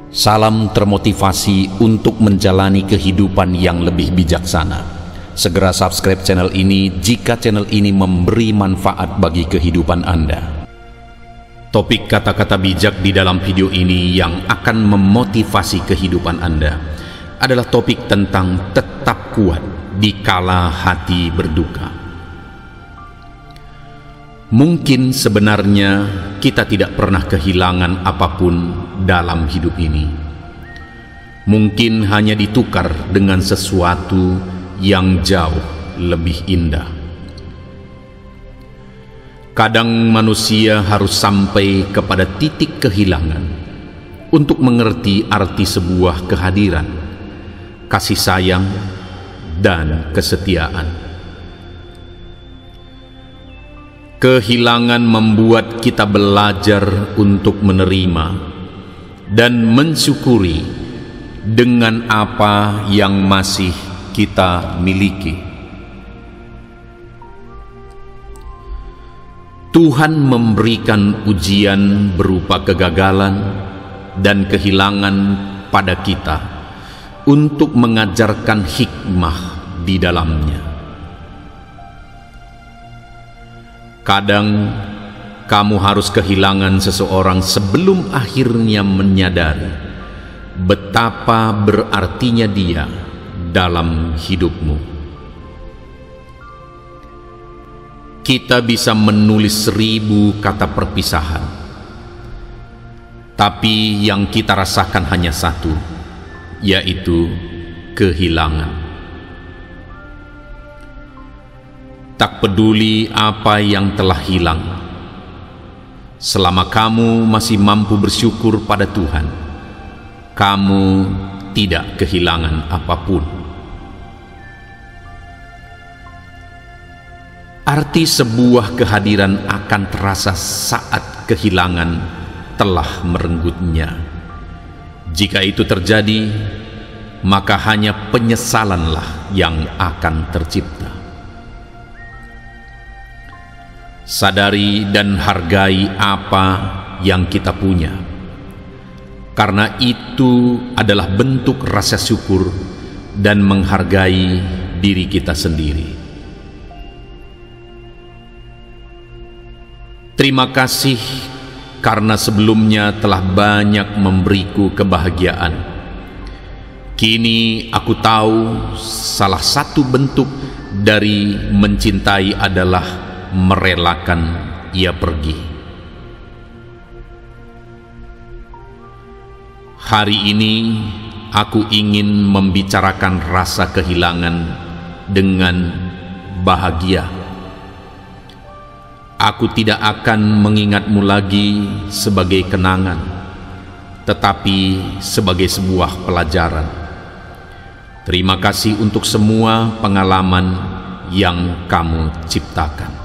Salam termotivasi untuk menjalani kehidupan yang lebih bijaksana. Segera subscribe channel ini jika channel ini memberi manfaat bagi kehidupan Anda. Topik kata-kata bijak di dalam video ini yang akan memotivasi kehidupan Anda adalah topik tentang tetap kuat di kala hati berduka. Mungkin sebenarnya kita tidak pernah kehilangan apapun dalam hidup ini. Mungkin hanya ditukar dengan sesuatu yang jauh lebih indah. Kadang manusia harus sampai kepada titik kehilangan untuk mengerti arti sebuah kehadiran, kasih sayang, dan kesetiaan. Kehilangan membuat kita belajar untuk menerima dan mensyukuri dengan apa yang masih kita miliki. Tuhan memberikan ujian berupa kegagalan dan kehilangan pada kita untuk mengajarkan hikmah di dalamnya. Kadang kamu harus kehilangan seseorang sebelum akhirnya menyadari betapa berartinya dia dalam hidupmu. Kita bisa menulis 1000 kata perpisahan, tapi yang kita rasakan hanya satu, yaitu kehilangan. Tak peduli apa yang telah hilang, selama kamu masih mampu bersyukur pada Tuhan, kamu tidak kehilangan apapun. Arti sebuah kehadiran akan terasa saat kehilangan telah merenggutnya. Jika itu terjadi, maka hanya penyesalanlah yang akan tercipta. Sadari dan hargai apa yang kita punya, karena itu adalah bentuk rasa syukur dan menghargai diri kita sendiri. Terima kasih karena sebelumnya telah banyak memberiku kebahagiaan. Kini aku tahu salah satu bentuk dari mencintai adalah merelakan ia pergi. Hari ini aku ingin membicarakan rasa kehilangan dengan bahagia. Aku tidak akan mengingatmu lagi sebagai kenangan, tetapi sebagai sebuah pelajaran. Terima kasih untuk semua pengalaman yang kamu ciptakan.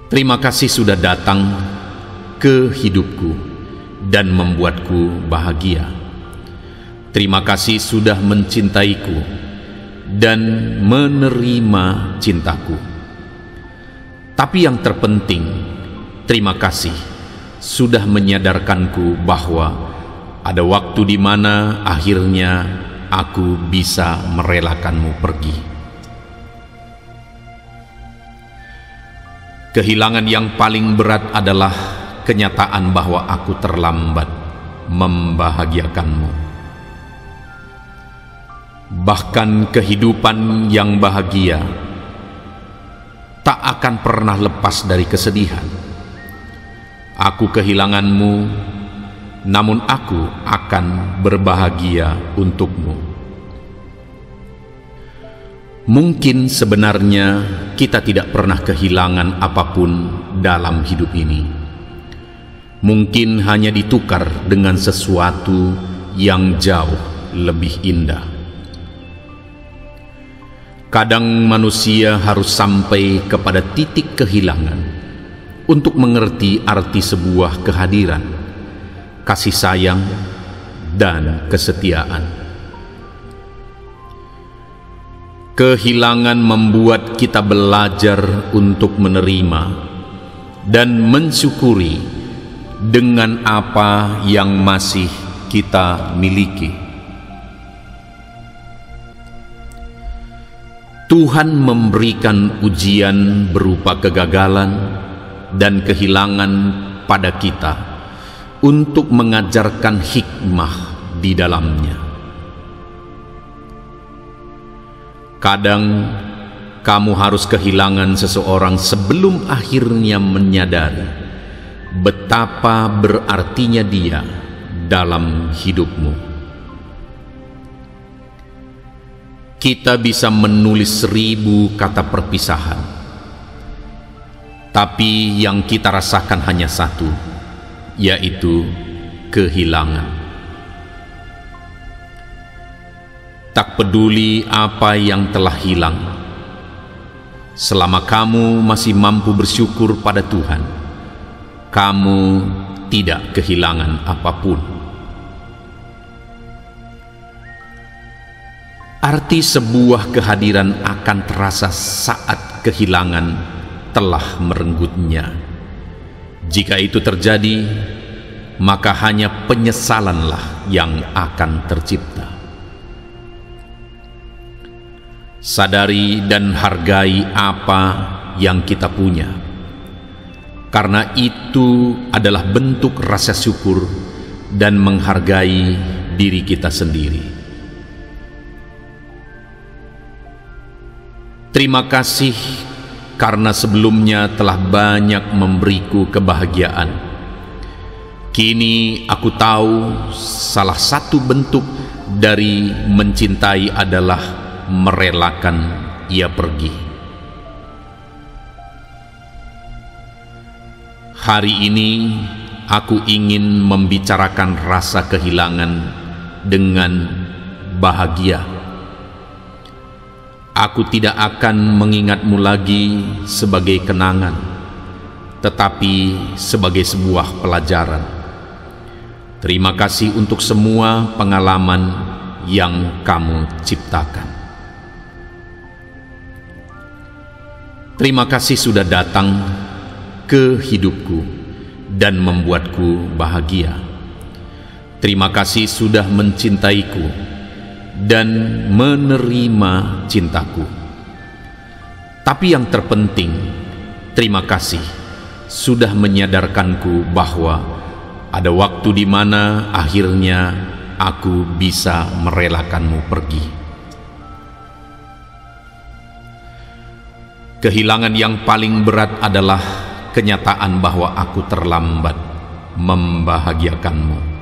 Terima kasih sudah datang ke hidupku dan membuatku bahagia. Terima kasih sudah mencintaiku dan menerima cintaku. Tapi yang terpenting, terima kasih sudah menyadarkanku bahwa ada waktu di mana akhirnya aku bisa merelakanmu pergi. Kehilangan yang paling berat adalah kenyataan bahwa aku terlambat membahagiakanmu. Bahkan kehidupan yang bahagia tak akan pernah lepas dari kesedihan. Aku kehilanganmu, namun aku akan berbahagia untukmu. Mungkin sebenarnya kita tidak pernah kehilangan apapun dalam hidup ini. Mungkin hanya ditukar dengan sesuatu yang jauh lebih indah. Kadang manusia harus sampai kepada titik kehilangan untuk mengerti arti sebuah kehadiran, kasih sayang, dan kesetiaan. Kehilangan membuat kita belajar untuk menerima dan mensyukuri dengan apa yang masih kita miliki. Tuhan memberikan ujian berupa kegagalan dan kehilangan pada kita untuk mengajarkan hikmah di dalamnya. Kadang kamu harus kehilangan seseorang sebelum akhirnya menyadari betapa berartinya dia dalam hidupmu. Kita bisa menulis 1000 kata perpisahan, tapi yang kita rasakan hanya satu, yaitu kehilangan. Tak peduli apa yang telah hilang, selama kamu masih mampu bersyukur pada Tuhan, kamu tidak kehilangan apapun. Arti sebuah kehadiran akan terasa saat kehilangan telah merenggutnya. Jika itu terjadi, maka hanya penyesalanlah yang akan tercipta. Sadari dan hargai apa yang kita punya, karena itu adalah bentuk rasa syukur dan menghargai diri kita sendiri. Terima kasih karena sebelumnya telah banyak memberiku kebahagiaan. Kini aku tahu salah satu bentuk dari mencintai adalah merelakan ia pergi. Hari ini aku ingin membicarakan rasa kehilangan dengan bahagia. Aku tidak akan mengingatmu lagi sebagai kenangan, tetapi sebagai sebuah pelajaran. Terima kasih untuk semua pengalaman yang kamu ciptakan. Terima kasih sudah datang ke hidupku dan membuatku bahagia. Terima kasih sudah mencintaiku dan menerima cintaku. Tapi yang terpenting, terima kasih sudah menyadarkanku bahwa ada waktu di mana akhirnya aku bisa merelakanmu pergi. Kehilangan yang paling berat adalah kenyataan bahwa aku terlambat membahagiakanmu.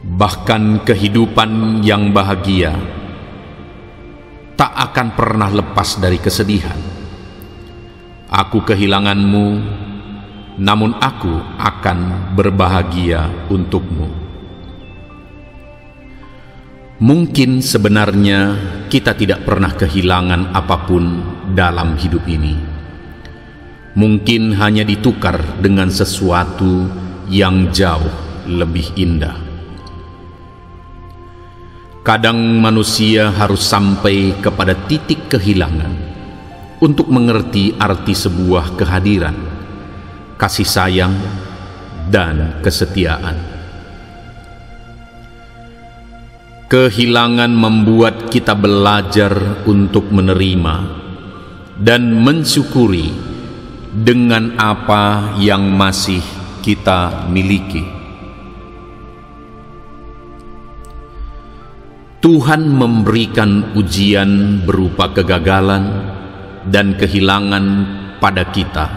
Bahkan kehidupan yang bahagia tak akan pernah lepas dari kesedihan. Aku kehilanganmu, namun aku akan berbahagia untukmu. Mungkin sebenarnya kita tidak pernah kehilangan apapun dalam hidup ini. Mungkin hanya ditukar dengan sesuatu yang jauh lebih indah. Kadang manusia harus sampai kepada titik kehilangan untuk mengerti arti sebuah kehadiran, kasih sayang, dan kesetiaan. Kehilangan membuat kita belajar untuk menerima dan mensyukuri dengan apa yang masih kita miliki. Tuhan memberikan ujian berupa kegagalan dan kehilangan pada kita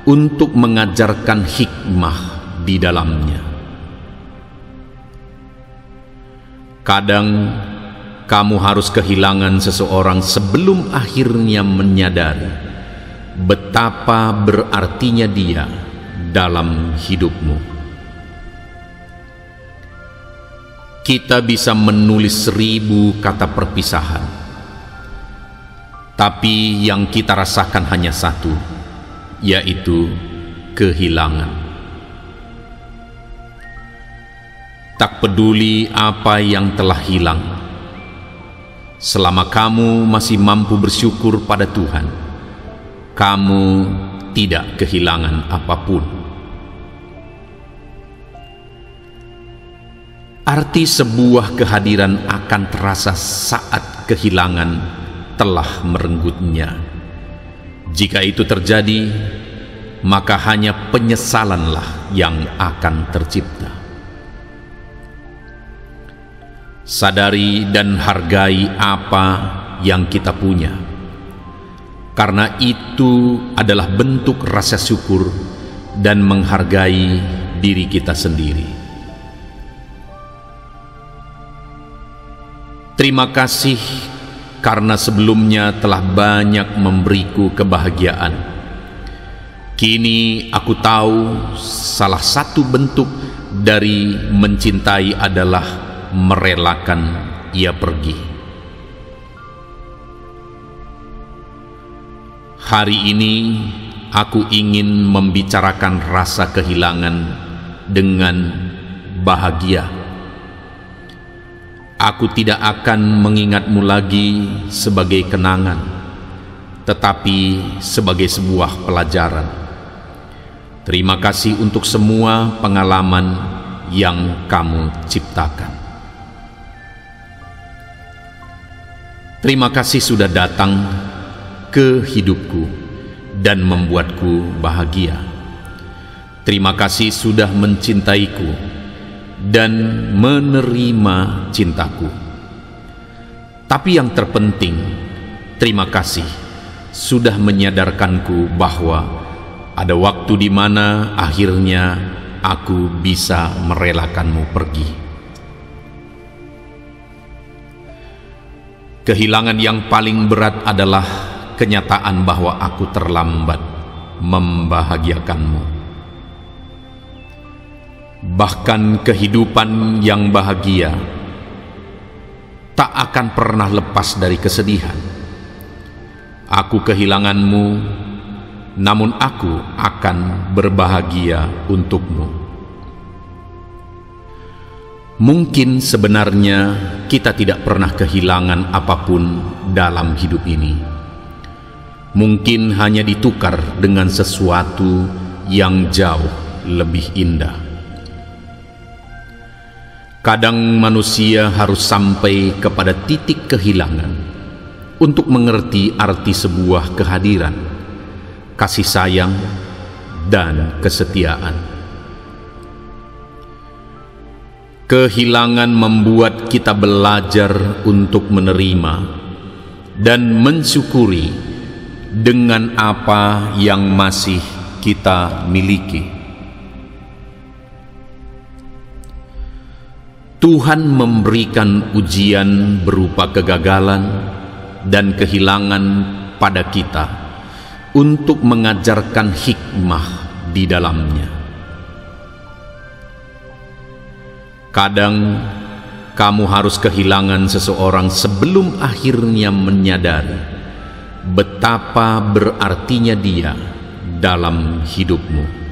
untuk mengajarkan hikmah di dalamnya. Kadang kamu harus kehilangan seseorang sebelum akhirnya menyadari betapa berartinya dia dalam hidupmu. Kita bisa menulis 1000 kata perpisahan, tapi yang kita rasakan hanya satu, yaitu kehilangan. Tak peduli apa yang telah hilang, selama kamu masih mampu bersyukur pada Tuhan, kamu tidak kehilangan apapun. Arti sebuah kehadiran akan terasa saat kehilangan telah merenggutnya. Jika itu terjadi, maka hanya penyesalanlah yang akan tercipta. Sadari dan hargai apa yang kita punya, karena itu adalah bentuk rasa syukur dan menghargai diri kita sendiri. Terima kasih karena sebelumnya telah banyak memberiku kebahagiaan. Kini aku tahu salah satu bentuk dari mencintai adalah merelakan ia pergi. Hari ini aku ingin membicarakan rasa kehilangan dengan bahagia. Aku tidak akan mengingatmu lagi sebagai kenangan, tetapi sebagai sebuah pelajaran. Terima kasih untuk semua pengalaman yang kamu ciptakan. Terima kasih sudah datang ke hidupku dan membuatku bahagia. Terima kasih sudah mencintaiku dan menerima cintaku. Tapi yang terpenting, terima kasih sudah menyadarkanku bahwa ada waktu di mana akhirnya aku bisa merelakanmu pergi. Kehilangan yang paling berat adalah kenyataan bahwa aku terlambat membahagiakanmu. Bahkan kehidupan yang bahagia tak akan pernah lepas dari kesedihan. Aku kehilanganmu, namun aku akan berbahagia untukmu. Mungkin sebenarnya kita tidak pernah kehilangan apapun dalam hidup ini. Mungkin hanya ditukar dengan sesuatu yang jauh lebih indah. Kadang manusia harus sampai kepada titik kehilangan untuk mengerti arti sebuah kehadiran, kasih sayang, dan kesetiaan. Kehilangan membuat kita belajar untuk menerima dan mensyukuri dengan apa yang masih kita miliki. Tuhan memberikan ujian berupa kegagalan dan kehilangan pada kita untuk mengajarkan hikmah di dalamnya. Kadang kamu harus kehilangan seseorang sebelum akhirnya menyadari betapa berartinya dia dalam hidupmu.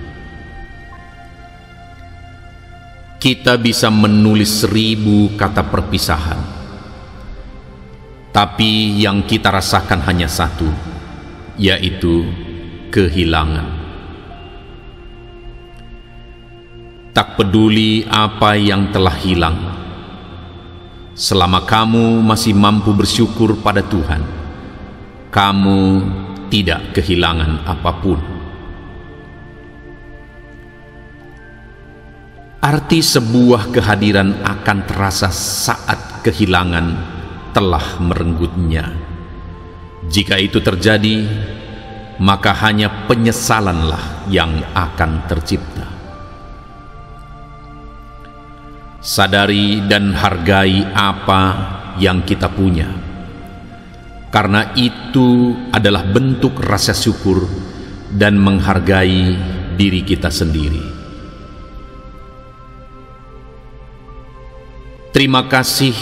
Kita bisa menulis 1000 kata perpisahan, tapi yang kita rasakan hanya satu, yaitu kehilangan. Tak peduli apa yang telah hilang, selama kamu masih mampu bersyukur pada Tuhan, kamu tidak kehilangan apapun. Arti sebuah kehadiran akan terasa saat kehilangan telah merenggutnya. Jika itu terjadi, maka hanya penyesalanlah yang akan tercipta. Sadari dan hargai apa yang kita punya, karena itu adalah bentuk rasa syukur dan menghargai diri kita sendiri. Terima kasih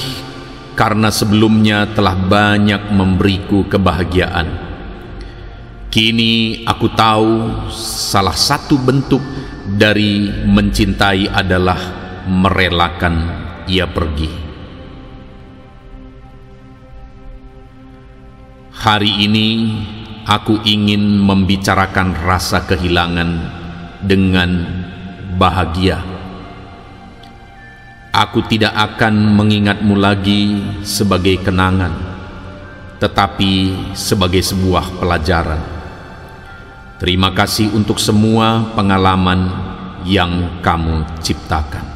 karena sebelumnya telah banyak memberiku kebahagiaan. Kini aku tahu salah satu bentuk dari mencintai adalah merelakan ia pergi. Hari ini aku ingin membicarakan rasa kehilangan dengan bahagia. Aku tidak akan mengingatmu lagi sebagai kenangan, tetapi sebagai sebuah pelajaran. Terima kasih untuk semua pengalaman yang kamu ciptakan.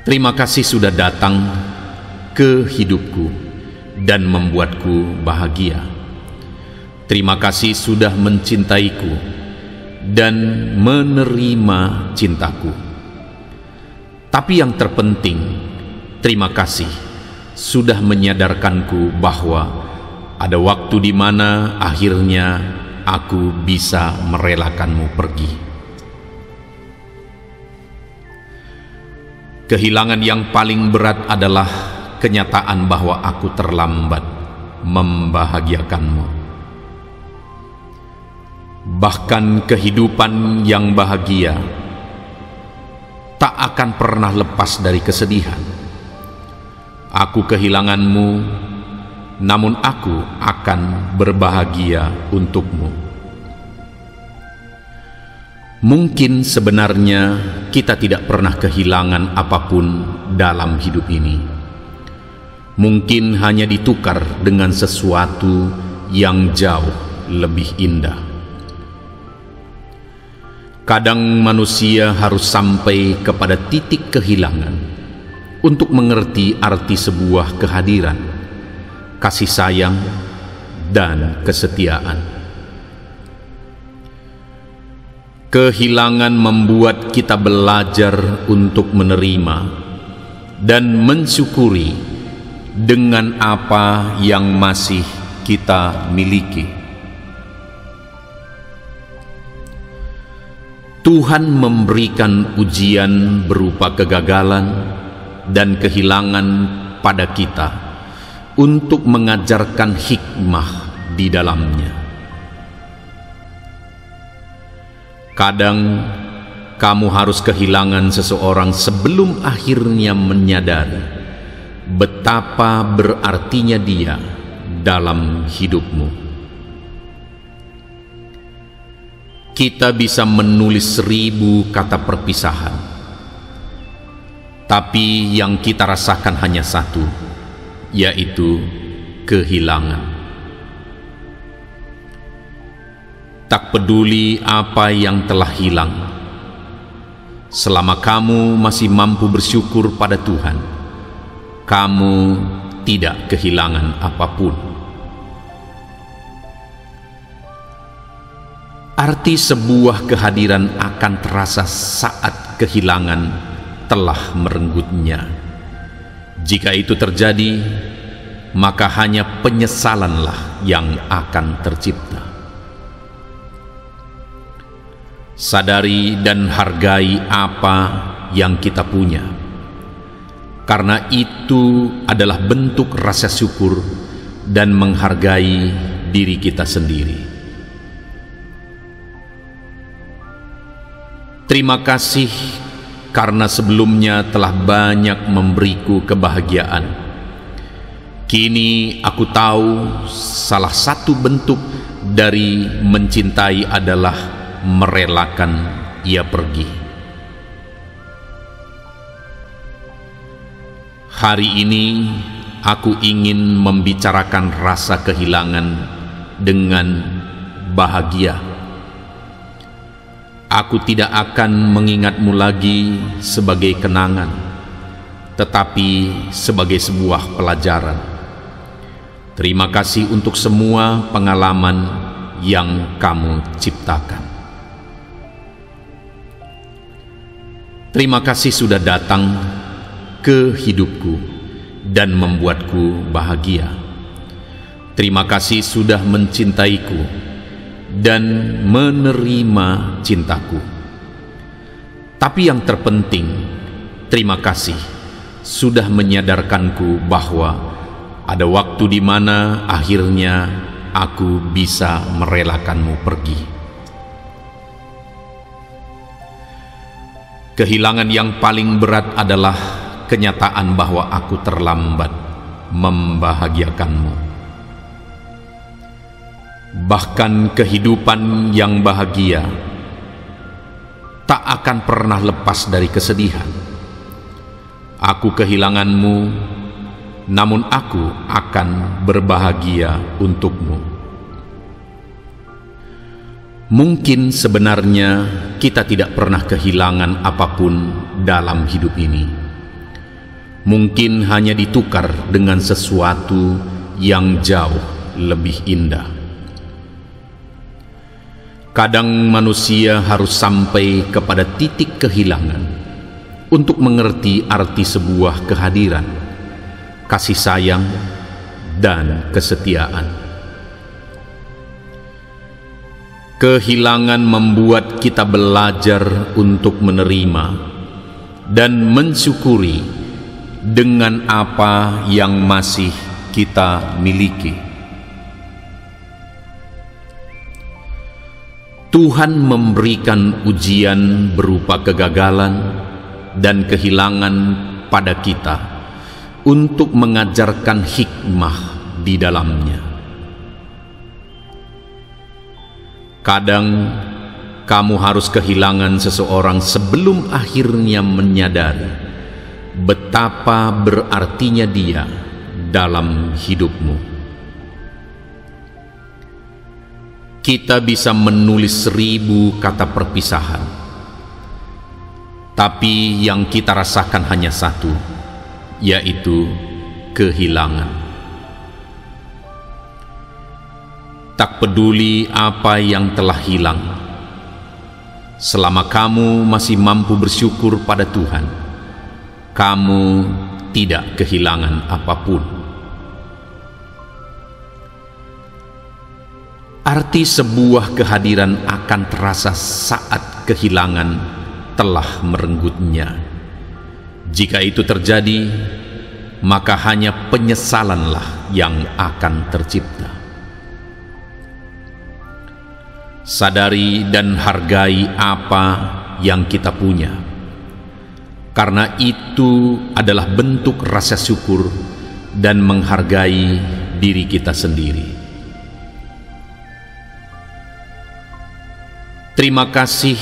Terima kasih sudah datang ke hidupku dan membuatku bahagia. Terima kasih sudah mencintaiku dan menerima cintaku. Tapi yang terpenting, terima kasih sudah menyadarkanku bahwa ada waktu di mana akhirnya aku bisa merelakanmu pergi. Kehilangan yang paling berat adalah kenyataan bahwa aku terlambat membahagiakanmu. Bahkan kehidupan yang bahagia tak akan pernah lepas dari kesedihan. Aku kehilanganmu, namun aku akan berbahagia untukmu. Mungkin sebenarnya kita tidak pernah kehilangan apapun dalam hidup ini. Mungkin hanya ditukar dengan sesuatu yang jauh lebih indah. Kadang manusia harus sampai kepada titik kehilangan untuk mengerti arti sebuah kehadiran, kasih sayang, dan kesetiaan. Kehilangan membuat kita belajar untuk menerima dan mensyukuri dengan apa yang masih kita miliki. Tuhan memberikan ujian berupa kegagalan dan kehilangan pada kita untuk mengajarkan hikmah di dalamnya. Kadang kamu harus kehilangan seseorang sebelum akhirnya menyadari betapa berartinya dia dalam hidupmu. Kita bisa menulis 1000 kata perpisahan, tapi yang kita rasakan hanya satu, yaitu kehilangan. Tak peduli apa yang telah hilang, selama kamu masih mampu bersyukur pada Tuhan, kamu tidak kehilangan apapun. Arti sebuah kehadiran akan terasa saat kehilangan telah merenggutnya. Jika itu terjadi, maka hanya penyesalanlah yang akan tercipta. Sadari dan hargai apa yang kita punya, karena itu adalah bentuk rasa syukur dan menghargai diri kita sendiri. Terima kasih karena sebelumnya telah banyak memberiku kebahagiaan. Kini aku tahu salah satu bentuk dari mencintai adalah merelakan ia pergi. Hari ini aku ingin membicarakan rasa kehilangan dengan bahagia. Aku tidak akan mengingatmu lagi sebagai kenangan, tetapi sebagai sebuah pelajaran. Terima kasih untuk semua pengalaman yang kamu ciptakan. Terima kasih sudah datang ke hidupku dan membuatku bahagia. Terima kasih sudah mencintaiku dan menerima cintaku. Tapi yang terpenting, terima kasih sudah menyadarkanku bahwa ada waktu di mana akhirnya aku bisa merelakanmu pergi. Kehilangan yang paling berat adalah kenyataan bahwa aku terlambat membahagiakanmu. Bahkan kehidupan yang bahagia tak akan pernah lepas dari kesedihan. Aku kehilanganmu, namun aku akan berbahagia untukmu. Mungkin sebenarnya kita tidak pernah kehilangan apapun dalam hidup ini. Mungkin hanya ditukar dengan sesuatu yang jauh lebih indah. Kadang manusia harus sampai kepada titik kehilangan untuk mengerti arti sebuah kehadiran, kasih sayang, dan kesetiaan. Kehilangan membuat kita belajar untuk menerima dan mensyukuri dengan apa yang masih kita miliki. Tuhan memberikan ujian berupa kegagalan dan kehilangan pada kita untuk mengajarkan hikmah di dalamnya. Kadang kamu harus kehilangan seseorang sebelum akhirnya menyadari betapa berartinya dia dalam hidupmu. Kita bisa menulis 1000 kata perpisahan, tapi yang kita rasakan hanya satu, yaitu kehilangan. Tak peduli apa yang telah hilang, selama kamu masih mampu bersyukur pada Tuhan, kamu tidak kehilangan apapun. Arti sebuah kehadiran akan terasa saat kehilangan telah merenggutnya. Jika itu terjadi, maka hanya penyesalanlah yang akan tercipta. Sadari dan hargai apa yang kita punya, karena itu adalah bentuk rasa syukur dan menghargai diri kita sendiri. Terima kasih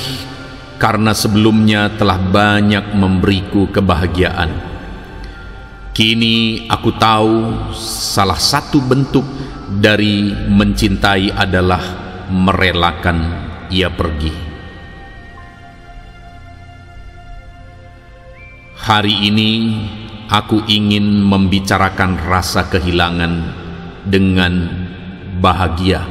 karena sebelumnya telah banyak memberiku kebahagiaan. Kini aku tahu salah satu bentuk dari mencintai adalah merelakan ia pergi. Hari ini aku ingin membicarakan rasa kehilangan dengan bahagia.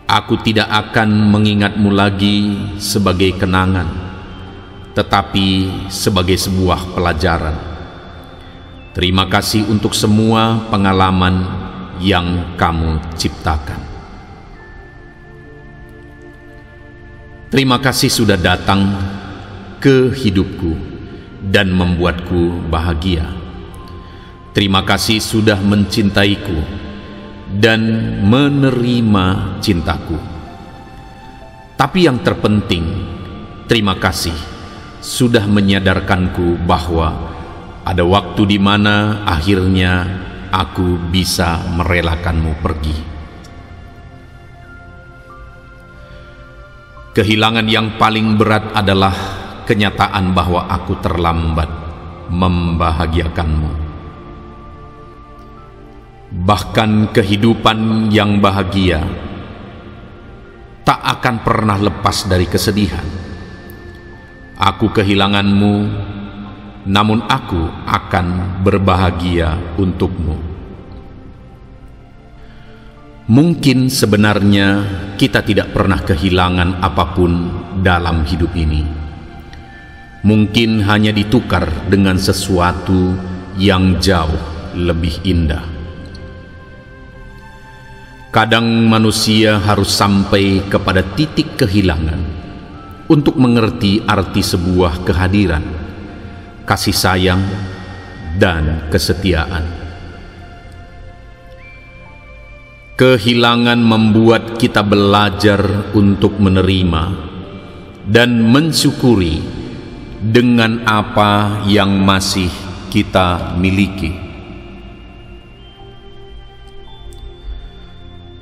Aku tidak akan mengingatmu lagi sebagai kenangan, tetapi sebagai sebuah pelajaran. Terima kasih untuk semua pengalaman yang kamu ciptakan. Terima kasih sudah datang ke hidupku dan membuatku bahagia. Terima kasih sudah mencintaiku dan menerima cintaku. Tapi yang terpenting, terima kasih sudah menyadarkanku bahwa ada waktu di mana akhirnya aku bisa merelakanmu pergi. Kehilangan yang paling berat adalah kenyataan bahwa aku terlambat membahagiakanmu. Bahkan kehidupan yang bahagia tak akan pernah lepas dari kesedihan. Aku kehilanganmu, namun aku akan berbahagia untukmu. Mungkin sebenarnya kita tidak pernah kehilangan apapun dalam hidup ini. Mungkin hanya ditukar dengan sesuatu yang jauh lebih indah. Kadang manusia harus sampai kepada titik kehilangan untuk mengerti arti sebuah kehadiran, kasih sayang, dan kesetiaan. Kehilangan membuat kita belajar untuk menerima dan mensyukuri dengan apa yang masih kita miliki.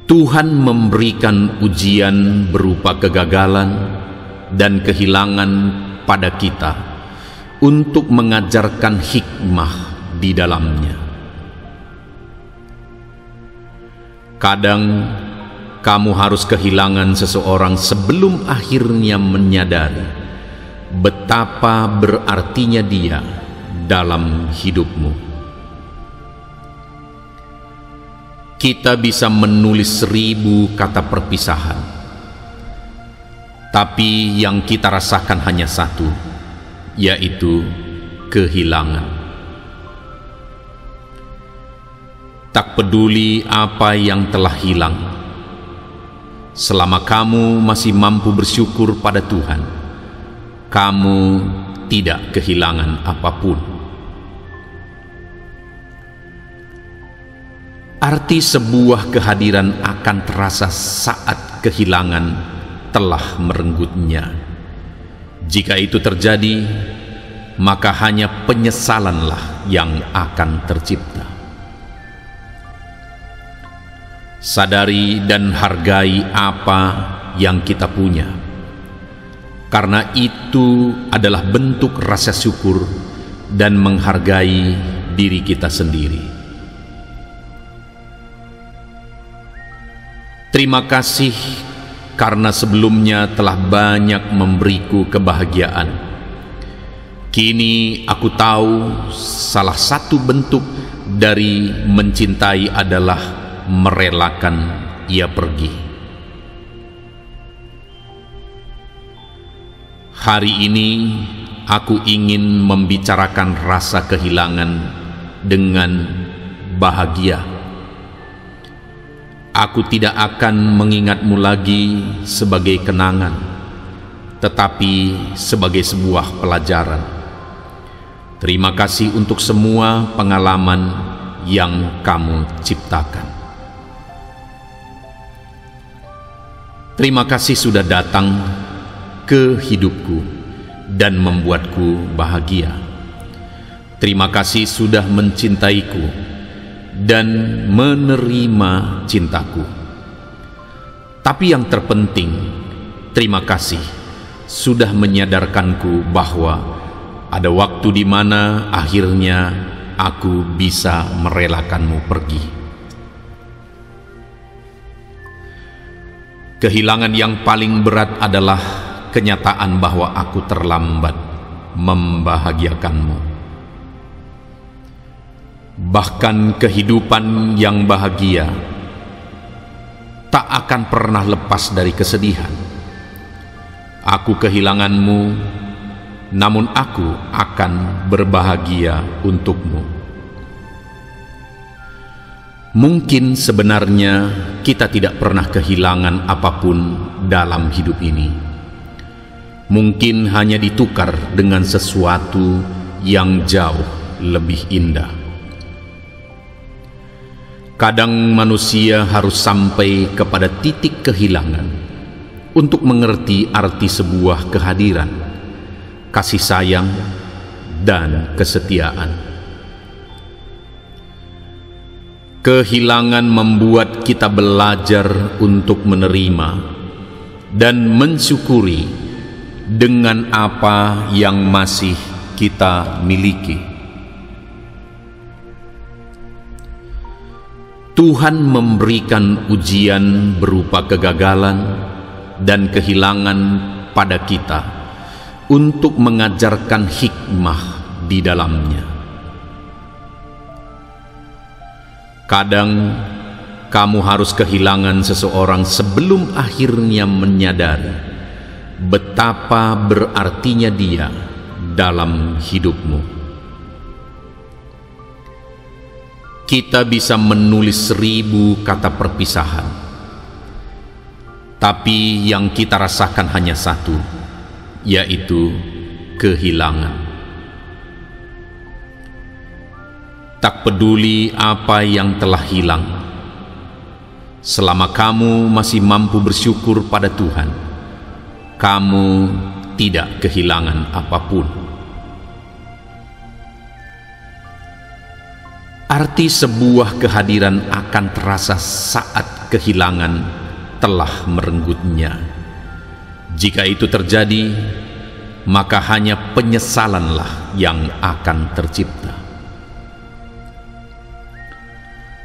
Tuhan memberikan ujian berupa kegagalan dan kehilangan pada kita untuk mengajarkan hikmah di dalamnya. Kadang kamu harus kehilangan seseorang sebelum akhirnya menyadari betapa berartinya dia dalam hidupmu. Kita bisa menulis 1000 kata perpisahan, tapi yang kita rasakan hanya satu, yaitu kehilangan. Tak peduli apa yang telah hilang, selama kamu masih mampu bersyukur pada Tuhan, kamu tidak kehilangan apapun. Arti sebuah kehadiran akan terasa saat kehilangan telah merenggutnya. Jika itu terjadi, maka hanya penyesalanlah yang akan tercipta. Sadari dan hargai apa yang kita punya, karena itu adalah bentuk rasa syukur dan menghargai diri kita sendiri. Terima kasih karena sebelumnya telah banyak memberiku kebahagiaan. Kini aku tahu salah satu bentuk dari mencintai adalah merelakan ia pergi. Hari ini aku ingin membicarakan rasa kehilangan dengan bahagia. Aku tidak akan mengingatmu lagi sebagai kenangan, tetapi sebagai sebuah pelajaran. Terima kasih untuk semua pengalaman yang kamu ciptakan. Terima kasih sudah datang ke hidupku dan membuatku bahagia. Terima kasih sudah mencintaiku dan menerima cintaku. Tapi yang terpenting, terima kasih sudah menyadarkanku bahwa ada waktu di mana akhirnya aku bisa merelakanmu pergi. Kehilangan yang paling berat adalah kenyataan bahwa aku terlambat membahagiakanmu. Bahkan kehidupan yang bahagia tak akan pernah lepas dari kesedihan. Aku kehilanganmu, namun aku akan berbahagia untukmu. Mungkin sebenarnya kita tidak pernah kehilangan apapun dalam hidup ini. Mungkin hanya ditukar dengan sesuatu yang jauh lebih indah. Kadang manusia harus sampai kepada titik kehilangan untuk mengerti arti sebuah kehadiran, kasih sayang, dan kesetiaan. Kehilangan membuat kita belajar untuk menerima dan mensyukuri dengan apa yang masih kita miliki. Tuhan memberikan ujian berupa kegagalan dan kehilangan pada kita untuk mengajarkan hikmah di dalamnya. Kadang kamu harus kehilangan seseorang sebelum akhirnya menyadari betapa berartinya dia dalam hidupmu. Kita bisa menulis 1000 kata perpisahan, tapi yang kita rasakan hanya satu, yaitu kehilangan. Tak peduli apa yang telah hilang, selama kamu masih mampu bersyukur pada Tuhan, kamu tidak kehilangan apapun. Arti sebuah kehadiran akan terasa saat kehilangan telah merenggutnya. Jika itu terjadi, maka hanya penyesalanlah yang akan tercipta.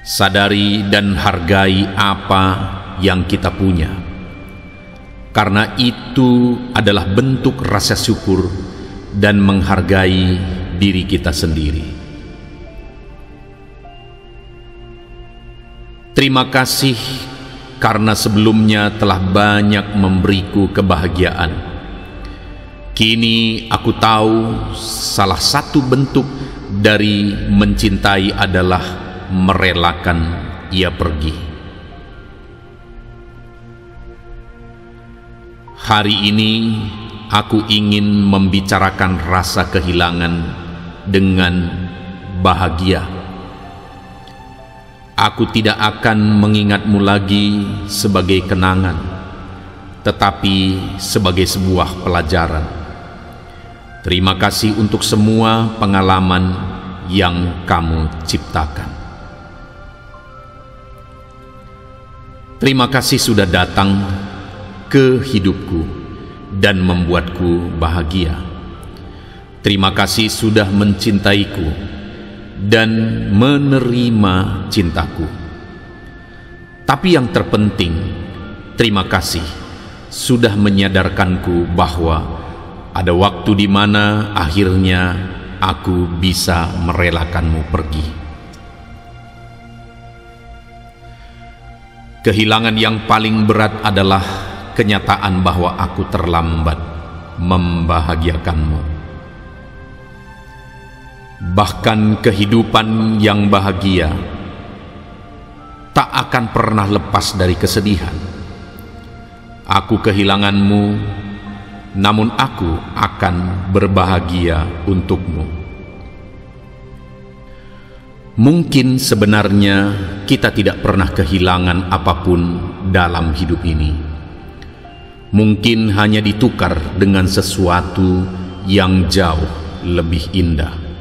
Sadari dan hargai apa yang kita punya, karena itu adalah bentuk rasa syukur dan menghargai diri kita sendiri. Terima kasih karena sebelumnya telah banyak memberiku kebahagiaan. Kini aku tahu salah satu bentuk dari mencintai adalah merelakan ia pergi. Hari ini aku ingin membicarakan rasa kehilangan dengan bahagia. Aku tidak akan mengingatmu lagi sebagai kenangan, tetapi sebagai sebuah pelajaran. Terima kasih untuk semua pengalaman yang kamu ciptakan. Terima kasih sudah datang ke hidupku dan membuatku bahagia. Terima kasih sudah mencintaiku dan menerima cintaku. Tapi yang terpenting, terima kasih sudah menyadarkanku bahwa ada waktu di mana akhirnya aku bisa merelakanmu pergi. Kehilangan yang paling berat adalah kenyataan bahwa aku terlambat membahagiakanmu. Bahkan kehidupan yang bahagia tak akan pernah lepas dari kesedihan. Aku kehilanganmu, namun aku akan berbahagia untukmu. Mungkin sebenarnya kita tidak pernah kehilangan apapun dalam hidup ini. Mungkin hanya ditukar dengan sesuatu yang jauh lebih indah.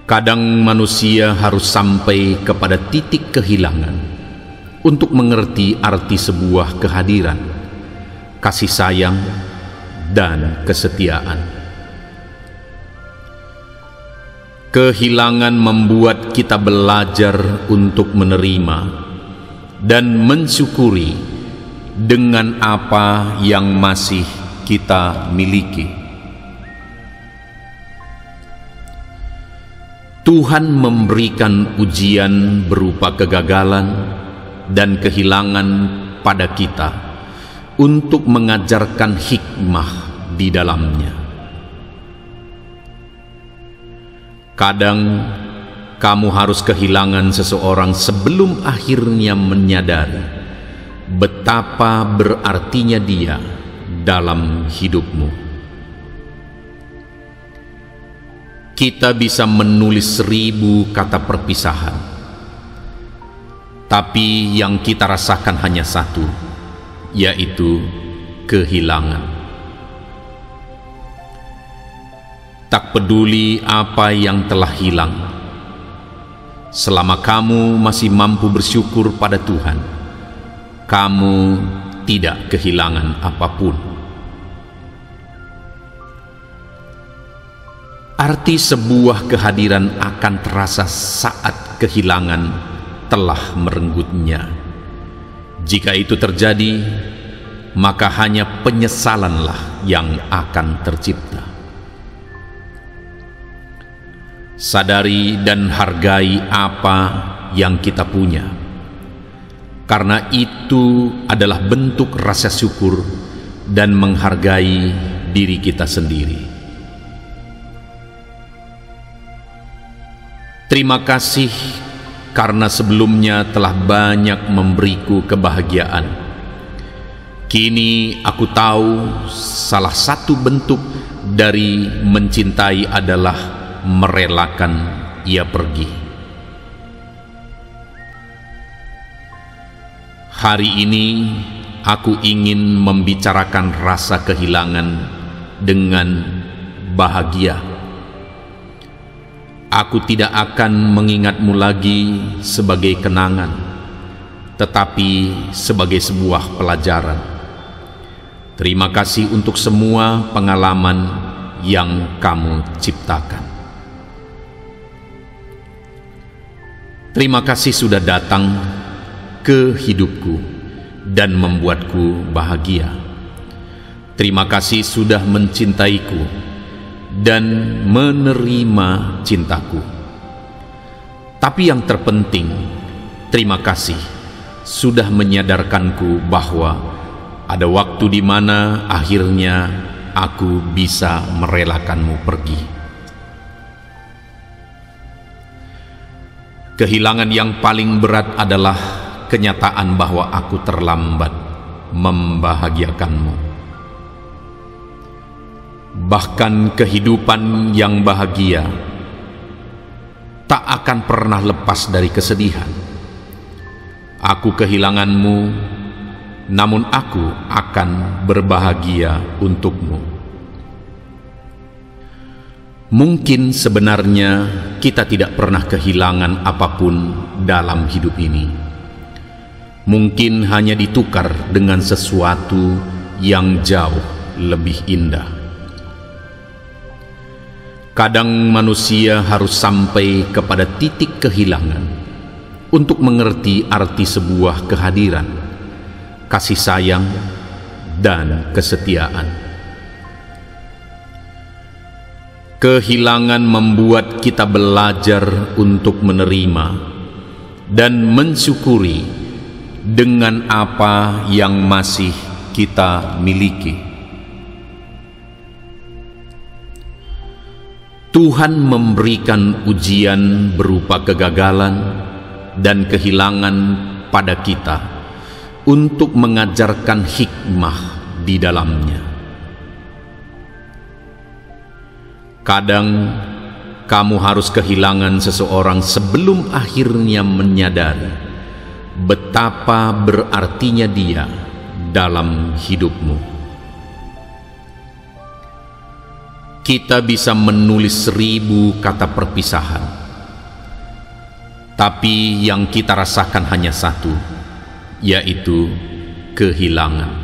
Kadang manusia harus sampai kepada titik kehilangan untuk mengerti arti sebuah kehadiran, kasih sayang, dan kesetiaan. Kehilangan membuat kita belajar untuk menerima dan mensyukuri dengan apa yang masih kita miliki. Tuhan memberikan ujian berupa kegagalan dan kehilangan pada kita untuk mengajarkan hikmah di dalamnya. Kadang kamu harus kehilangan seseorang sebelum akhirnya menyadari betapa berartinya dia dalam hidupmu. Kita bisa menulis 1000 kata perpisahan, tapi yang kita rasakan hanya satu, yaitu kehilangan. Tak peduli apa yang telah hilang, selama kamu masih mampu bersyukur pada Tuhan, kamu tidak kehilangan apapun. Arti sebuah kehadiran akan terasa saat kehilangan telah merenggutnya. Jika itu terjadi, maka hanya penyesalanlah yang akan tercipta. Sadari dan hargai apa yang kita punya, karena itu adalah bentuk rasa syukur dan menghargai diri kita sendiri. Terima kasih karena sebelumnya telah banyak memberiku kebahagiaan. Kini aku tahu salah satu bentuk dari mencintai adalah merelakan ia pergi. Hari ini aku ingin membicarakan rasa kehilangan dengan bahagia. Aku tidak akan mengingatmu lagi sebagai kenangan, tetapi sebagai sebuah pelajaran. Terima kasih untuk semua pengalaman yang kamu ciptakan. Terima kasih sudah datang ke hidupku dan membuatku bahagia. Terima kasih sudah mencintaiku dan menerima cintaku. Tapi yang terpenting, terima kasih sudah menyadarkanku bahwa ada waktu di mana akhirnya aku bisa merelakanmu pergi. Kehilangan yang paling berat adalah kenyataan bahwa aku terlambat membahagiakanmu. Bahkan kehidupan yang bahagia tak akan pernah lepas dari kesedihan. Aku kehilanganmu, namun aku akan berbahagia untukmu. Mungkin sebenarnya kita tidak pernah kehilangan apapun dalam hidup ini. Mungkin hanya ditukar dengan sesuatu yang jauh lebih indah. Kadang manusia harus sampai kepada titik kehilangan untuk mengerti arti sebuah kehadiran, kasih sayang, dan kesetiaan. Kehilangan membuat kita belajar untuk menerima dan mensyukuri dengan apa yang masih kita miliki. Tuhan memberikan ujian berupa kegagalan dan kehilangan pada kita untuk mengajarkan hikmah di dalamnya. Kadang kamu harus kehilangan seseorang sebelum akhirnya menyadari betapa berartinya dia dalam hidupmu. Kita bisa menulis 1000 kata perpisahan, tapi yang kita rasakan hanya satu, yaitu kehilangan.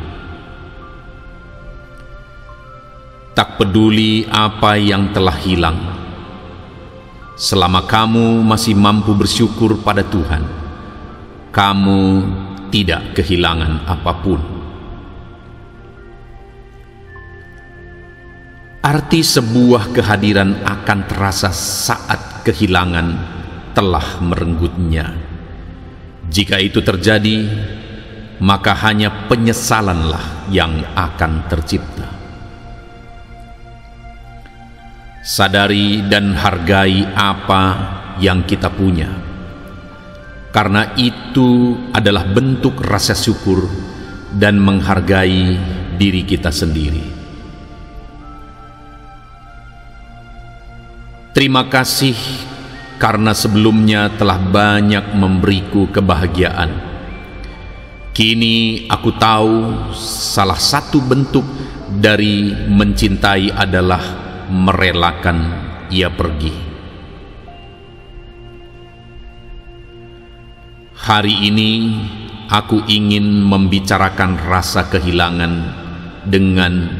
Tak peduli apa yang telah hilang, selama kamu masih mampu bersyukur pada Tuhan, kamu tidak kehilangan apapun. Arti sebuah kehadiran akan terasa saat kehilangan telah merenggutnya. Jika itu terjadi, maka hanya penyesalanlah yang akan tercipta. Sadari dan hargai apa yang kita punya, karena itu adalah bentuk rasa syukur dan menghargai diri kita sendiri. Terima kasih karena sebelumnya telah banyak memberiku kebahagiaan. Kini aku tahu salah satu bentuk dari mencintai adalah merelakan ia pergi. Hari ini aku ingin membicarakan rasa kehilangan dengan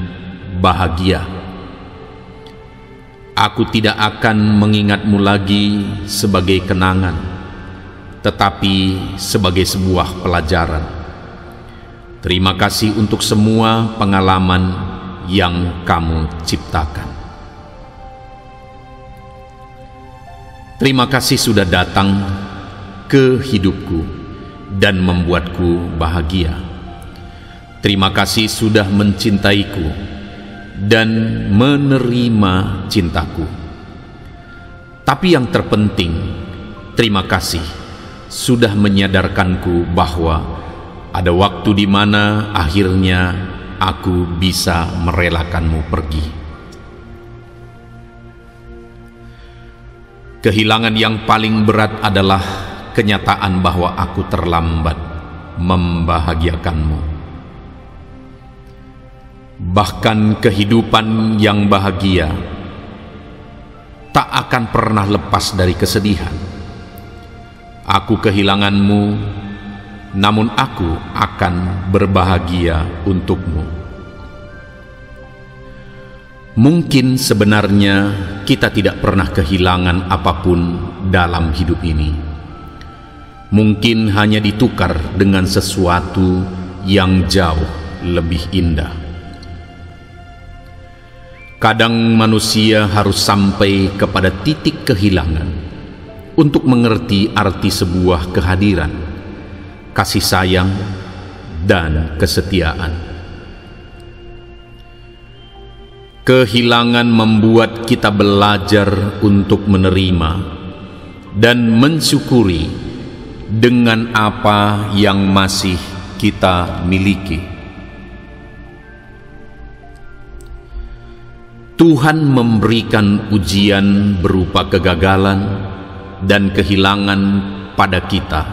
bahagia. Aku tidak akan mengingatmu lagi sebagai kenangan, tetapi sebagai sebuah pelajaran. Terima kasih untuk semua pengalaman yang kamu ciptakan. Terima kasih sudah datang ke hidupku dan membuatku bahagia. Terima kasih sudah mencintaiku dan menerima cintaku. Tapi yang terpenting, terima kasih sudah menyadarkanku bahwa ada waktu di mana akhirnya aku bisa merelakanmu pergi. Kehilangan yang paling berat adalah kenyataan bahwa aku terlambat membahagiakanmu. Bahkan kehidupan yang bahagia tak akan pernah lepas dari kesedihan. Aku kehilanganmu, namun aku akan berbahagia untukmu. Mungkin sebenarnya kita tidak pernah kehilangan apapun dalam hidup ini. Mungkin hanya ditukar dengan sesuatu yang jauh lebih indah. Kadang manusia harus sampai kepada titik kehilangan untuk mengerti arti sebuah kehadiran, kasih sayang, dan kesetiaan. Kehilangan membuat kita belajar untuk menerima dan mensyukuri dengan apa yang masih kita miliki. Tuhan memberikan ujian berupa kegagalan dan kehilangan pada kita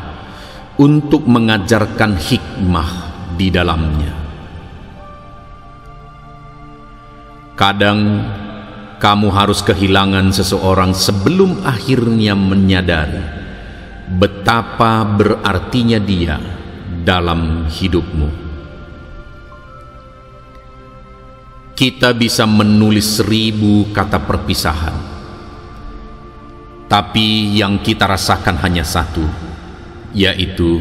untuk mengajarkan hikmah di dalamnya. Kadang kamu harus kehilangan seseorang sebelum akhirnya menyadari betapa berartinya dia dalam hidupmu. Kita bisa menulis 1000 kata perpisahan, tapi yang kita rasakan hanya satu, yaitu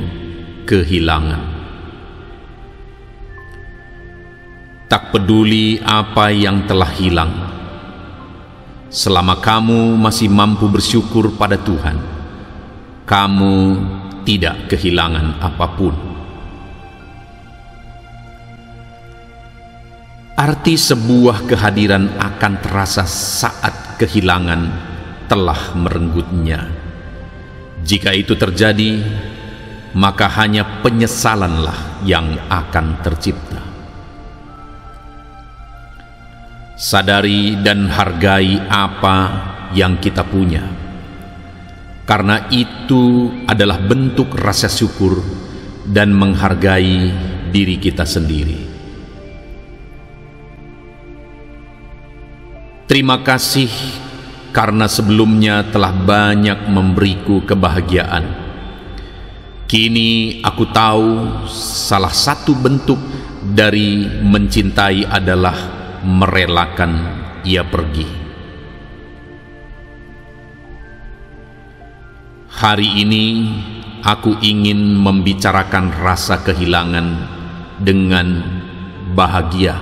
kehilangan. Tak peduli apa yang telah hilang, selama kamu masih mampu bersyukur pada Tuhan, kamu tidak kehilangan apapun. Arti sebuah kehadiran akan terasa saat kehilangan telah merenggutnya. Jika itu terjadi, maka hanya penyesalanlah yang akan tercipta. Sadari dan hargai apa yang kita punya, karena itu adalah bentuk rasa syukur dan menghargai diri kita sendiri. Terima kasih karena sebelumnya telah banyak memberiku kebahagiaan. Kini aku tahu salah satu bentuk dari mencintai adalah merelakan ia pergi. Hari ini aku ingin membicarakan rasa kehilangan dengan bahagia.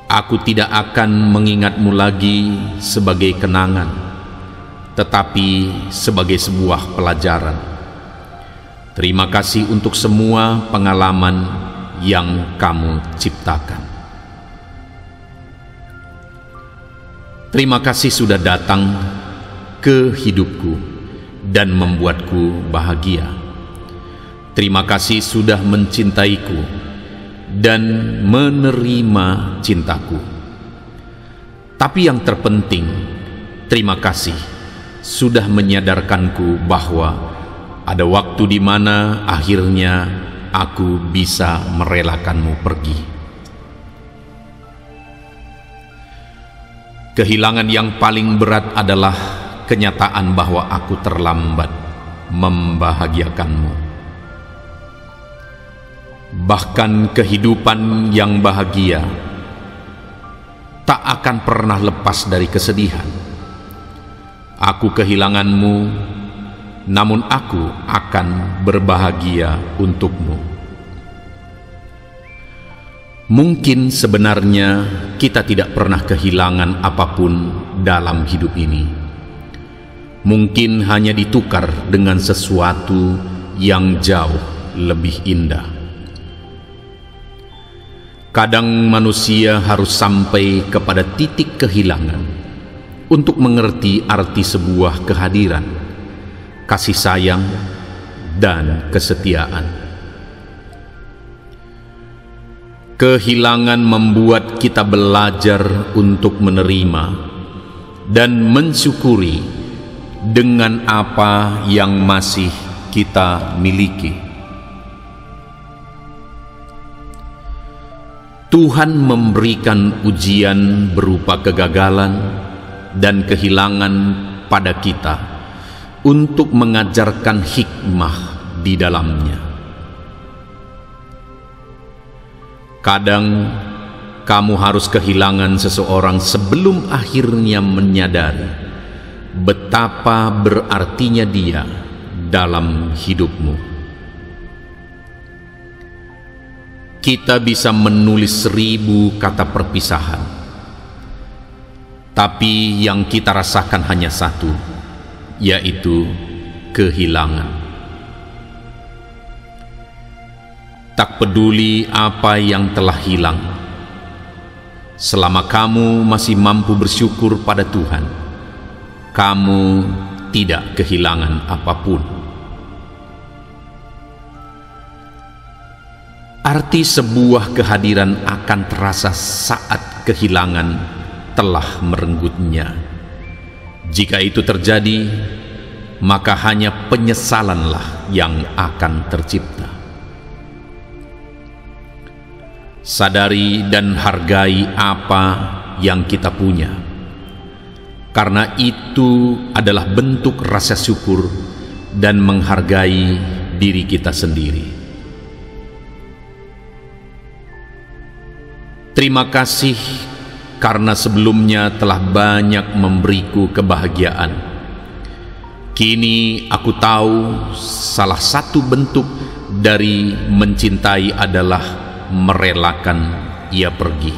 Aku tidak akan mengingatmu lagi sebagai kenangan, tetapi sebagai sebuah pelajaran. Terima kasih untuk semua pengalaman yang kamu ciptakan. Terima kasih sudah datang ke hidupku dan membuatku bahagia. Terima kasih sudah mencintaiku dan menerima cintaku. Tapi yang terpenting, terima kasih sudah menyadarkanku bahwa ada waktu di mana akhirnya aku bisa merelakanmu pergi. Kehilangan yang paling berat adalah kenyataan bahwa aku terlambat membahagiakanmu. Bahkan kehidupan yang bahagia tak akan pernah lepas dari kesedihan. Aku kehilanganmu, namun aku akan berbahagia untukmu. Mungkin sebenarnya kita tidak pernah kehilangan apapun dalam hidup ini. Mungkin hanya ditukar dengan sesuatu yang jauh lebih indah. Kadang manusia harus sampai kepada titik kehilangan untuk mengerti arti sebuah kehadiran, kasih sayang, dan kesetiaan. Kehilangan membuat kita belajar untuk menerima dan mensyukuri dengan apa yang masih kita miliki. Tuhan memberikan ujian berupa kegagalan dan kehilangan pada kita untuk mengajarkan hikmah di dalamnya. Kadang kamu harus kehilangan seseorang sebelum akhirnya menyadari betapa berartinya dia dalam hidupmu. Kita bisa menulis 1000 kata perpisahan, tapi yang kita rasakan hanya satu, yaitu kehilangan. Tak peduli apa yang telah hilang, selama kamu masih mampu bersyukur pada Tuhan, kamu tidak kehilangan apapun. Arti sebuah kehadiran akan terasa saat kehilangan telah merenggutnya. Jika itu terjadi, maka hanya penyesalanlah yang akan tercipta. Sadari dan hargai apa yang kita punya, karena itu adalah bentuk rasa syukur dan menghargai diri kita sendiri. Terima kasih karena sebelumnya telah banyak memberiku kebahagiaan. Kini aku tahu salah satu bentuk dari mencintai adalah merelakan ia pergi.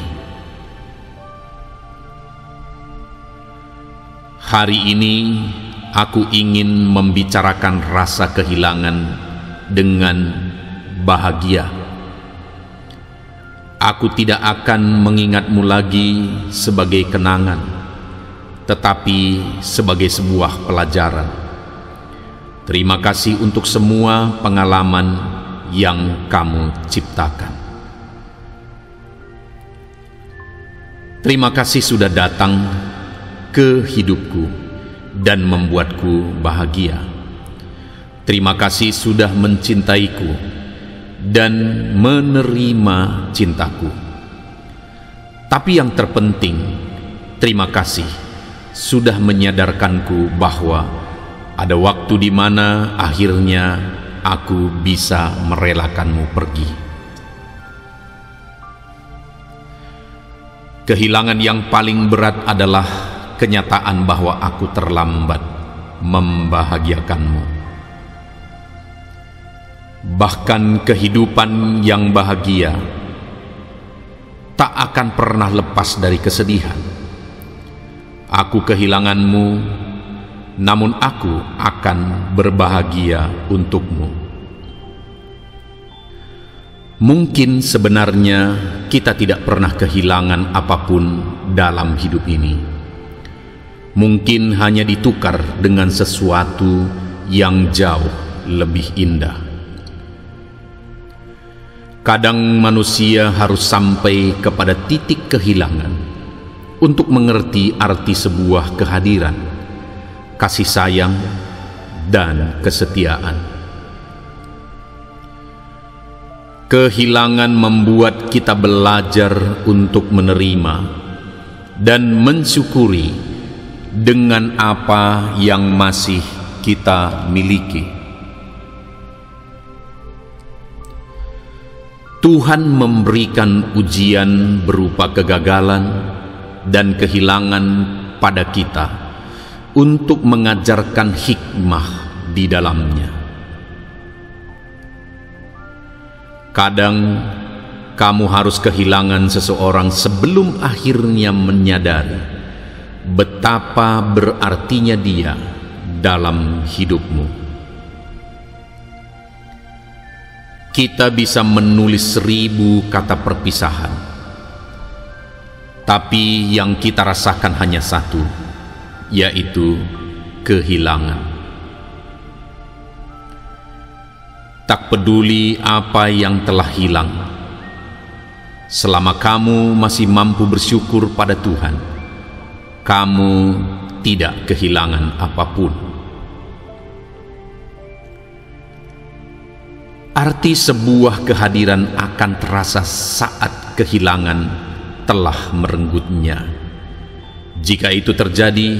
Hari ini aku ingin membicarakan rasa kehilangan dengan bahagia. Aku tidak akan mengingatmu lagi sebagai kenangan, tetapi sebagai sebuah pelajaran. Terima kasih untuk semua pengalaman yang kamu ciptakan. Terima kasih sudah datang ke hidupku dan membuatku bahagia. Terima kasih sudah mencintaiku dan menerima cintaku. Tapi yang terpenting, terima kasih sudah menyadarkanku bahwa ada waktu di mana akhirnya aku bisa merelakanmu pergi. Kehilangan yang paling berat adalah kenyataan bahwa aku terlambat membahagiakanmu. Bahkan kehidupan yang bahagia tak akan pernah lepas dari kesedihan. Aku kehilanganmu, namun aku akan berbahagia untukmu. Mungkin sebenarnya kita tidak pernah kehilangan apapun dalam hidup ini. Mungkin hanya ditukar dengan sesuatu yang jauh lebih indah. Kadang manusia harus sampai kepada titik kehilangan untuk mengerti arti sebuah kehadiran, kasih sayang, dan kesetiaan. Kehilangan membuat kita belajar untuk menerima dan mensyukuri dengan apa yang masih kita miliki. Tuhan memberikan ujian berupa kegagalan dan kehilangan pada kita untuk mengajarkan hikmah di dalamnya. Kadang kamu harus kehilangan seseorang sebelum akhirnya menyadari betapa berartinya dia dalam hidupmu. Kita bisa menulis 1000 kata perpisahan, tapi yang kita rasakan hanya satu, yaitu kehilangan. Tak peduli apa yang telah hilang, selama kamu masih mampu bersyukur pada Tuhan, kamu tidak kehilangan apapun. Arti sebuah kehadiran akan terasa saat kehilangan telah merenggutnya. Jika itu terjadi,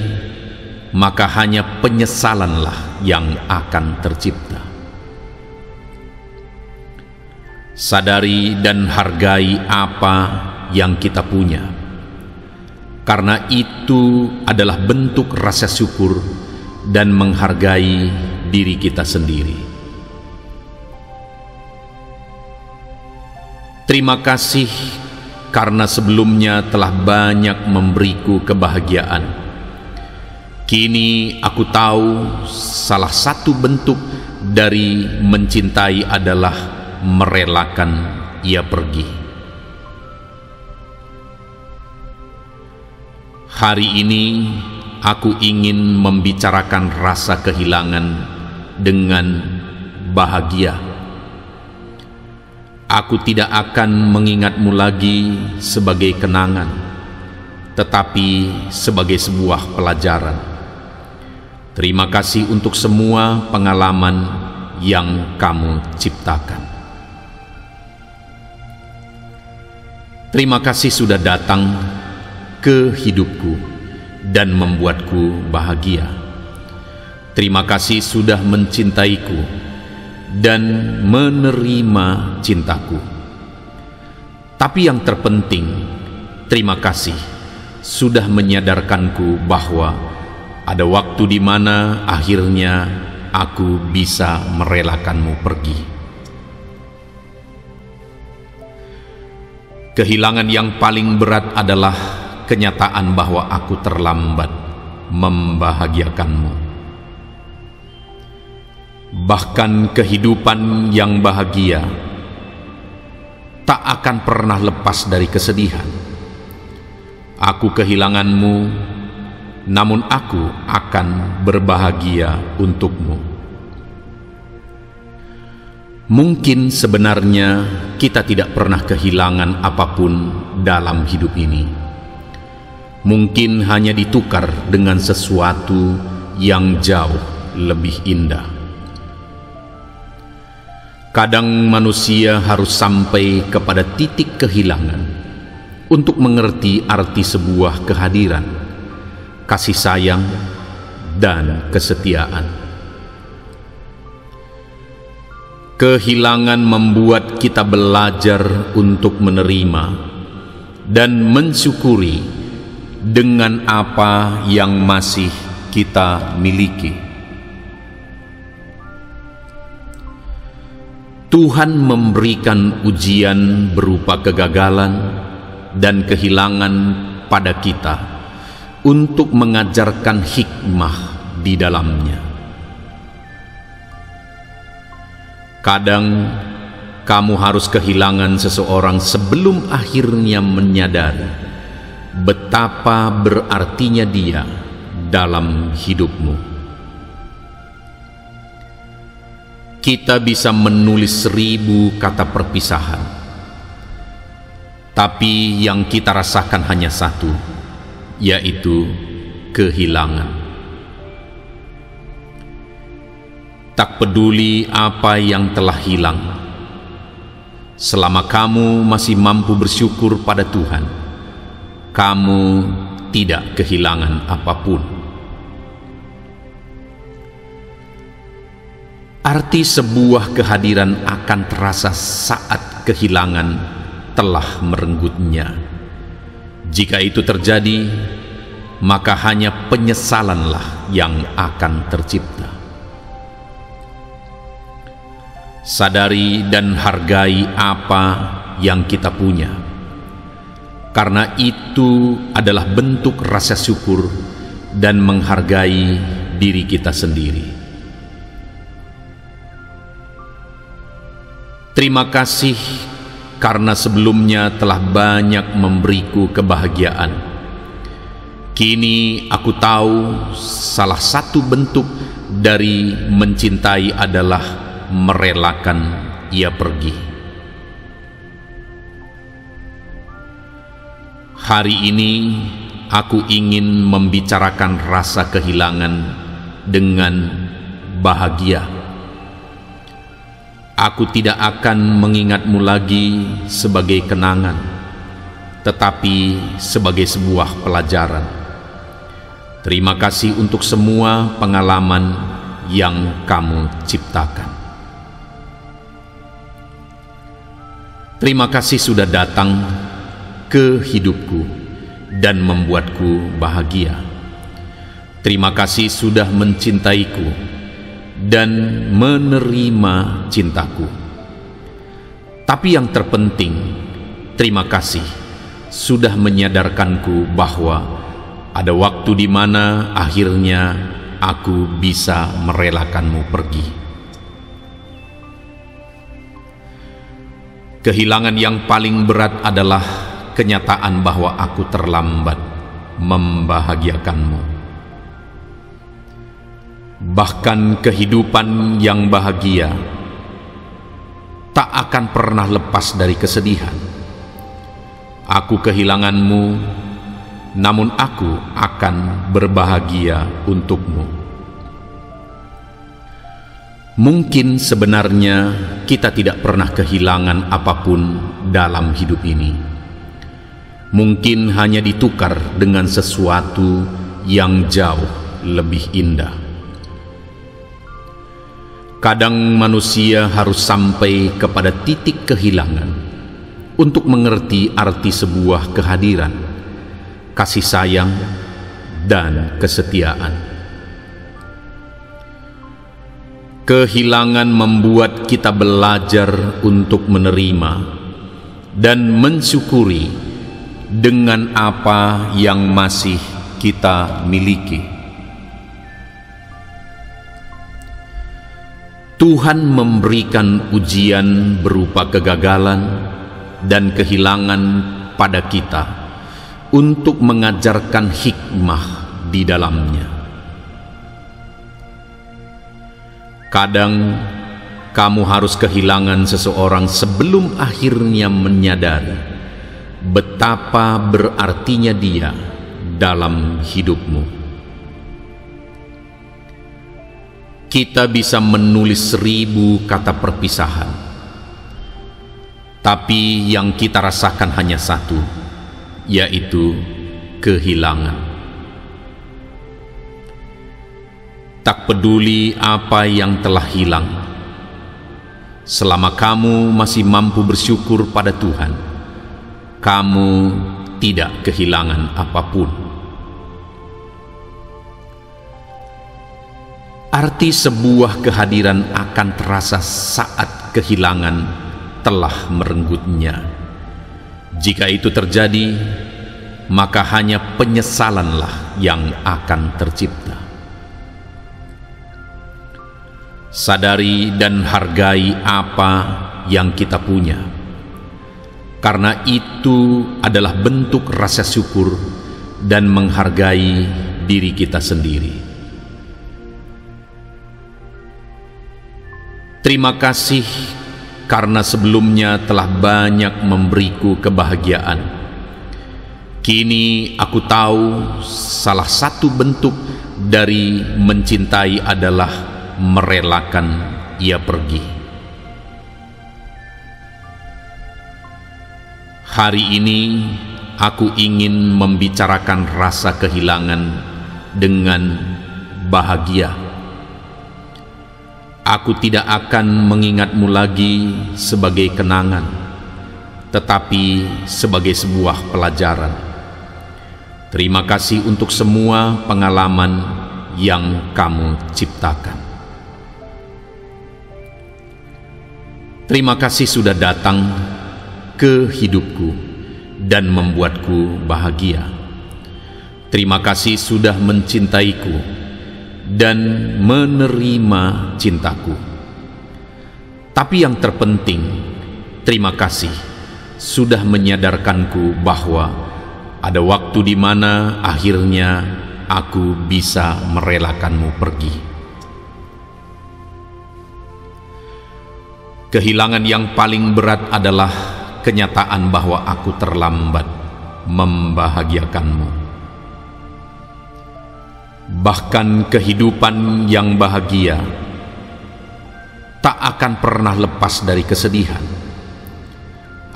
maka hanya penyesalanlah yang akan tercipta. Sadari dan hargai apa yang kita punya, karena itu adalah bentuk rasa syukur dan menghargai diri kita sendiri. Terima kasih karena sebelumnya telah banyak memberiku kebahagiaan. Kini aku tahu salah satu bentuk dari mencintai adalah merelakan ia pergi. Hari ini aku ingin membicarakan rasa kehilangan dengan bahagia. Aku tidak akan mengingatmu lagi sebagai kenangan, tetapi sebagai sebuah pelajaran. Terima kasih untuk semua pengalaman yang kamu ciptakan. Terima kasih sudah datang ke hidupku dan membuatku bahagia. Terima kasih sudah mencintaiku dan menerima cintaku. Tapi yang terpenting, terima kasih sudah menyadarkanku bahwa ada waktu di mana akhirnya aku bisa merelakanmu pergi. Kehilangan yang paling berat adalah kenyataan bahwa aku terlambat membahagiakanmu. Bahkan kehidupan yang bahagia tak akan pernah lepas dari kesedihan. Aku kehilanganmu, namun aku akan berbahagia untukmu. Mungkin sebenarnya kita tidak pernah kehilangan apapun dalam hidup ini. Mungkin hanya ditukar dengan sesuatu yang jauh lebih indah. Kadang manusia harus sampai kepada titik kehilangan untuk mengerti arti sebuah kehadiran, kasih sayang, dan kesetiaan. Kehilangan membuat kita belajar untuk menerima dan mensyukuri dengan apa yang masih kita miliki. Tuhan memberikan ujian berupa kegagalan dan kehilangan pada kita untuk mengajarkan hikmah di dalamnya. Kadang kamu harus kehilangan seseorang sebelum akhirnya menyadari betapa berartinya dia dalam hidupmu. Kita bisa menulis 1000 kata perpisahan, tapi yang kita rasakan hanya satu, yaitu kehilangan. Tak peduli apa yang telah hilang, selama kamu masih mampu bersyukur pada Tuhan, kamu tidak kehilangan apapun. Arti sebuah kehadiran akan terasa saat kehilangan telah merenggutnya. Jika itu terjadi, maka hanya penyesalanlah yang akan tercipta. Sadari dan hargai apa yang kita punya, karena itu adalah bentuk rasa syukur dan menghargai diri kita sendiri. Terima kasih karena sebelumnya telah banyak memberiku kebahagiaan. Kini aku tahu salah satu bentuk dari mencintai adalah merelakan ia pergi. Hari ini aku ingin membicarakan rasa kehilangan dengan bahagia. Aku tidak akan mengingatmu lagi sebagai kenangan, tetapi sebagai sebuah pelajaran. Terima kasih untuk semua pengalaman yang kamu ciptakan. Terima kasih sudah datang ke hidupku dan membuatku bahagia. Terima kasih sudah mencintaiku dan menerima cintaku. Tapi yang terpenting, terima kasih sudah menyadarkanku bahwa ada waktu di mana akhirnya aku bisa merelakanmu pergi. Kehilangan yang paling berat adalah kenyataan bahwa aku terlambat membahagiakanmu. Bahkan kehidupan yang bahagia tak akan pernah lepas dari kesedihan. Aku kehilanganmu, namun aku akan berbahagia untukmu. Mungkin sebenarnya kita tidak pernah kehilangan apapun dalam hidup ini. Mungkin hanya ditukar dengan sesuatu yang jauh lebih indah. Kadang manusia harus sampai kepada titik kehilangan untuk mengerti arti sebuah kehadiran, kasih sayang, dan kesetiaan. Kehilangan membuat kita belajar untuk menerima dan mensyukuri dengan apa yang masih kita miliki. Tuhan memberikan ujian berupa kegagalan dan kehilangan pada kita untuk mengajarkan hikmah di dalamnya. Kadang kamu harus kehilangan seseorang sebelum akhirnya menyadari betapa berartinya dia dalam hidupmu. Kita bisa menulis 1000 kata perpisahan, tapi yang kita rasakan hanya satu, yaitu kehilangan. Tak peduli apa yang telah hilang, selama kamu masih mampu bersyukur pada Tuhan, kamu tidak kehilangan apapun. Arti sebuah kehadiran akan terasa saat kehilangan telah merenggutnya. Jika itu terjadi, maka hanya penyesalanlah yang akan tercipta. Sadari dan hargai apa yang kita punya, karena itu adalah bentuk rasa syukur dan menghargai diri kita sendiri. Terima kasih karena sebelumnya telah banyak memberiku kebahagiaan. Kini aku tahu salah satu bentuk dari mencintai adalah merelakan ia pergi. Hari ini aku ingin membicarakan rasa kehilangan dengan bahagia. Aku tidak akan mengingatmu lagi sebagai kenangan, tetapi sebagai sebuah pelajaran. Terima kasih untuk semua pengalaman yang kamu ciptakan. Terima kasih sudah datang ke hidupku dan membuatku bahagia. Terima kasih sudah mencintaiku dan menerima cintaku. Tapi yang terpenting, terima kasih sudah menyadarkanku bahwa ada waktu di mana akhirnya aku bisa merelakanmu pergi. Kehilangan yang paling berat adalah kenyataan bahwa aku terlambat membahagiakanmu. Bahkan kehidupan yang bahagia tak akan pernah lepas dari kesedihan.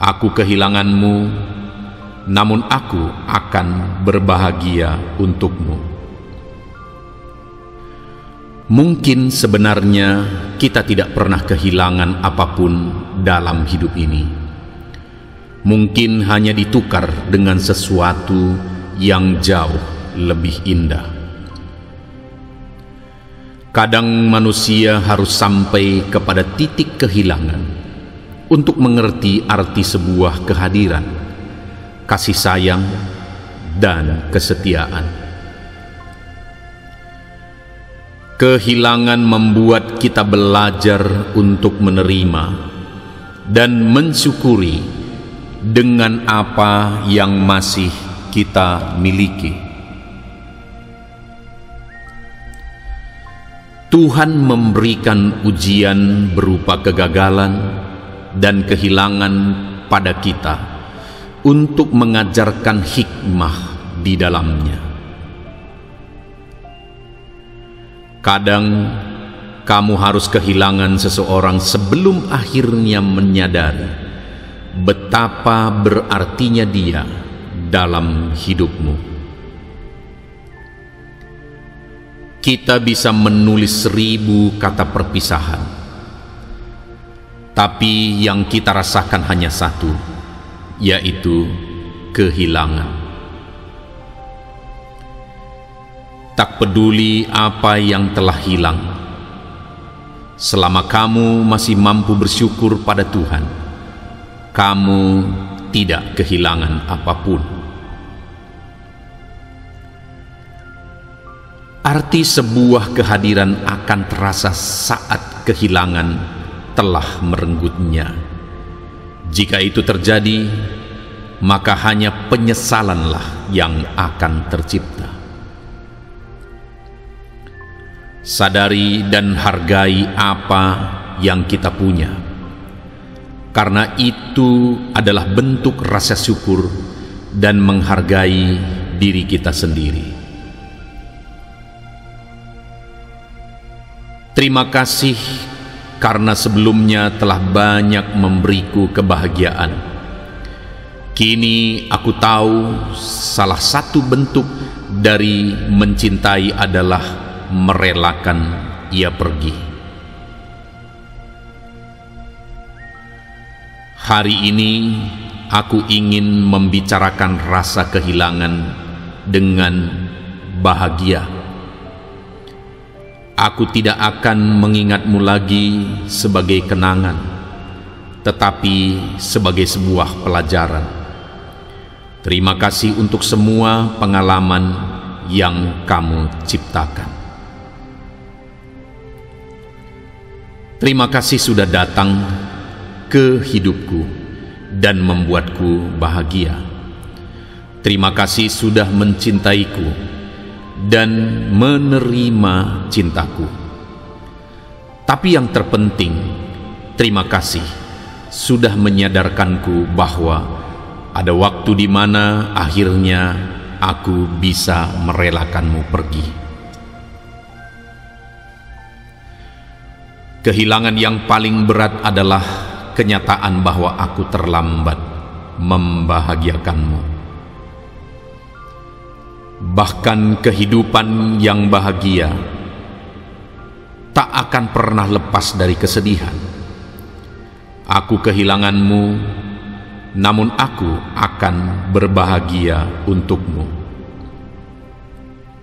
Aku kehilanganmu, namun aku akan berbahagia untukmu. Mungkin sebenarnya kita tidak pernah kehilangan apapun dalam hidup ini. mungkin hanya ditukar dengan sesuatu yang jauh lebih indah. Kadang manusia harus sampai kepada titik kehilangan untuk mengerti arti sebuah kehadiran, kasih sayang, dan kesetiaan. Kehilangan membuat kita belajar untuk menerima dan mensyukuri dengan apa yang masih kita miliki. Tuhan memberikan ujian berupa kegagalan dan kehilangan pada kita untuk mengajarkan hikmah di dalamnya. Kadang kamu harus kehilangan seseorang sebelum akhirnya menyadari betapa berartinya dia dalam hidupmu. Kita bisa menulis 1000 kata perpisahan, tapi yang kita rasakan hanya satu, yaitu kehilangan. Tak peduli apa yang telah hilang, selama kamu masih mampu bersyukur pada Tuhan, kamu tidak kehilangan apapun. Arti sebuah kehadiran akan terasa saat kehilangan telah merenggutnya. Jika itu terjadi, maka hanya penyesalanlah yang akan tercipta. Sadari dan hargai apa yang kita punya, karena itu adalah bentuk rasa syukur dan menghargai diri kita sendiri. Terima kasih karena sebelumnya telah banyak memberiku kebahagiaan. Kini aku tahu salah satu bentuk dari mencintai adalah merelakan ia pergi. Hari ini aku ingin membicarakan rasa kehilangan dengan bahagia. Aku tidak akan mengingatmu lagi sebagai kenangan, tetapi sebagai sebuah pelajaran. Terima kasih untuk semua pengalaman yang kamu ciptakan. Terima kasih sudah datang ke hidupku dan membuatku bahagia. Terima kasih sudah mencintaiku dan menerima cintaku. Tapi yang terpenting, terima kasih sudah menyadarkanku bahwa ada waktu di mana akhirnya aku bisa merelakanmu pergi. Kehilangan yang paling berat adalah kenyataan bahwa aku terlambat membahagiakanmu. Bahkan kehidupan yang bahagia tak akan pernah lepas dari kesedihan. Aku kehilanganmu, namun aku akan berbahagia untukmu.